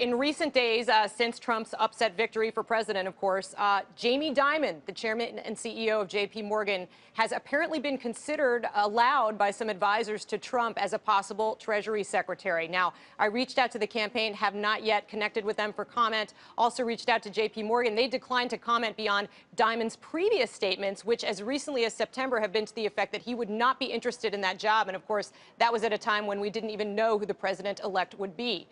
In recent days, since Trump's upset victory for president, of course, Jamie Dimon, the chairman and CEO of JPMorgan, has apparently been considered aloud by some advisors to Trump as a possible Treasury Secretary. Now, I reached out to the campaign, have not yet connected with them for comment. Also reached out to JPMorgan. They declined to comment beyond Dimon's previous statements, which as recently as September have been to the effect that he would not be interested in that job. And of course, that was at a time when we didn't even know who the president-elect would be.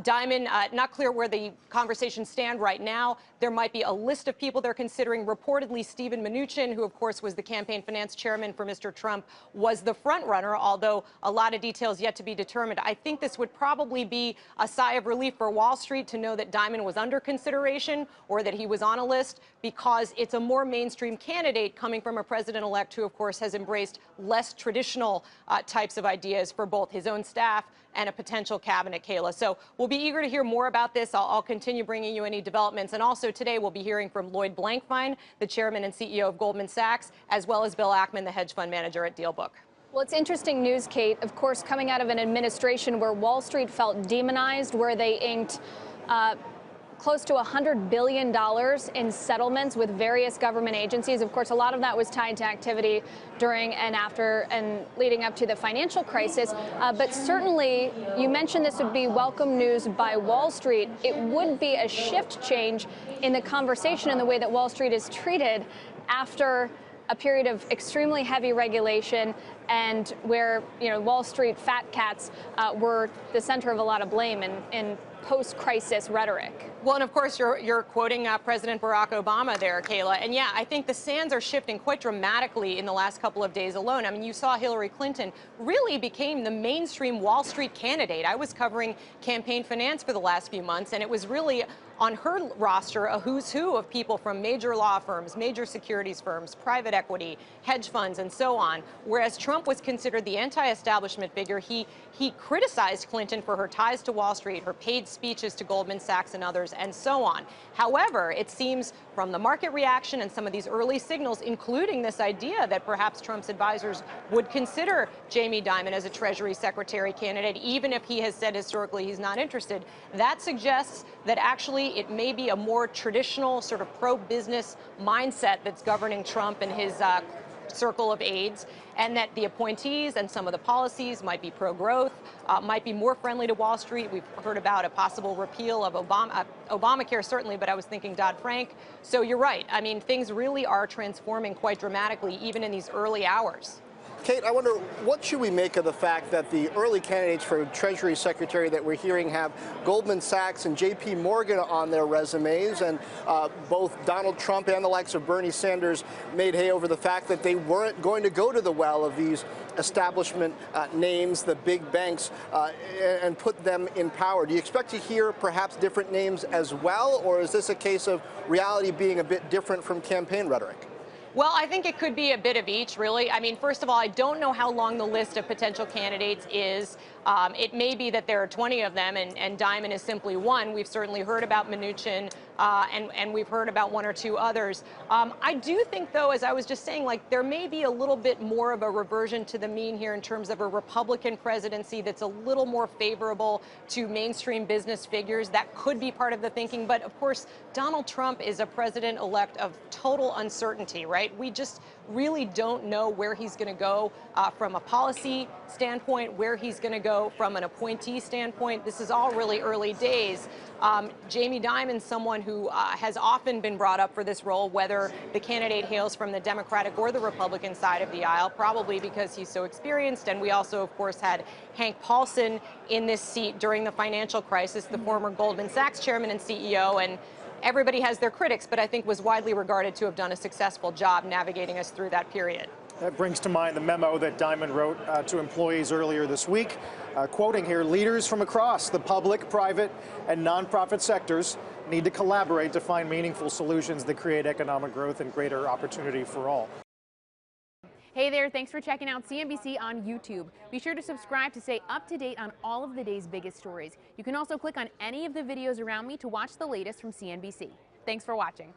Dimon, not clear where the conversations stand right now. There might be a list of people they're considering. Reportedly, Steven Mnuchin, who of course was the campaign finance chairman for Mr. Trump, was the front runner, although a lot of details yet to be determined. I think this would probably be a sigh of relief for Wall Street to know that Dimon was under consideration or that he was on a list, because it's a more mainstream candidate coming from a president-elect who, of course, has embraced less traditional types of ideas for both his own staff and a potential cabinet, Kayla. So we'll be eager to hear more about this. I'll continue bringing you any developments. And also today we'll be hearing from Lloyd Blankfein, the chairman and CEO of Goldman Sachs, as well as Bill Ackman, the hedge fund manager at DealBook. Well, it's interesting news, Kate, of course, coming out of an administration where Wall Street felt demonized, where they inked close to $100 billion in settlements with various government agencies. Of course, a lot of that was tied to activity during and after and leading up to the financial crisis. But certainly, you mentioned this would be welcome news by Wall Street. It would be a shift change in the conversation in the way that Wall Street is treated after a period of extremely heavy regulation and where, Wall Street fat cats were the center of a lot of blame in post-crisis rhetoric. Well, and of course, you're quoting President Barack Obama there, Kayla. And yeah, I think the sands are shifting quite dramatically in the last couple of days alone. I mean, you saw Hillary Clinton really became the mainstream Wall Street candidate. I was covering campaign finance for the last few months, and it was really on her roster a who's who of people from major law firms, major securities firms, private equity, hedge funds, and so on. Whereas Trump was considered the anti-establishment figure, he criticized Clinton for her ties to Wall Street, her paid speeches to Goldman Sachs and others, and so on. However, it seems from the market reaction and some of these early signals, including this idea that perhaps Trump's advisors would consider Jamie Dimon as a Treasury Secretary candidate, even if he has said historically he's not interested, that suggests that actually it may be a more traditional sort of pro-business mindset that's governing Trump and his circle of aides, and that the appointees and some of the policies might be pro-growth, might be more friendly to Wall Street. We've heard about a possible repeal of Obamacare, certainly, but I was thinking Dodd-Frank. So you're right. I mean, things really are transforming quite dramatically, even in these early hours. Kate, I wonder, what should we make of the fact that the early candidates for Treasury Secretary that we're hearing have Goldman Sachs and JPMorgan on their resumes, and both Donald Trump and the likes of Bernie Sanders made hay over the fact that they weren't going to go to the well of these establishment names, the big banks, and put them in power. Do you expect to hear perhaps different names as well, or is this a case of reality being a bit different from campaign rhetoric? Well, I think it could be a bit of each, really. I mean, first of all, I don't know how long the list of potential candidates is. It may be that there are 20 of them, and Dimon is simply one. We've certainly heard about Mnuchin, and we've heard about one or two others. I do think, though, as I was just saying, like, there may be a little bit more of a reversion to the mean here in terms of a Republican presidency that's a little more favorable to mainstream business figures. That could be part of the thinking. But, of course, Donald Trump is a president-elect of total uncertainty, right? We just really don't know where he's going to go from a policy standpoint, where he's going to go from an appointee standpoint. This is all really early days. Jamie Dimon, someone who has often been brought up for this role, whether the candidate hails from the Democratic or the Republican side of the aisle, probably because he's so experienced. And we also, of course, had Hank Paulson in this seat during the financial crisis, the former Goldman Sachs chairman and CEO. And everybody has their critics, but I think was widely regarded to have done a successful job navigating us through that period. That brings to mind the memo that Dimon wrote to employees earlier this week, quoting here, "Leaders from across the public, private, and nonprofit sectors need to collaborate to find meaningful solutions that create economic growth and greater opportunity for all." Hey there, thanks for checking out CNBC on YouTube. Be sure to subscribe to stay up to date on all of the day's biggest stories. You can also click on any of the videos around me to watch the latest from CNBC. Thanks for watching.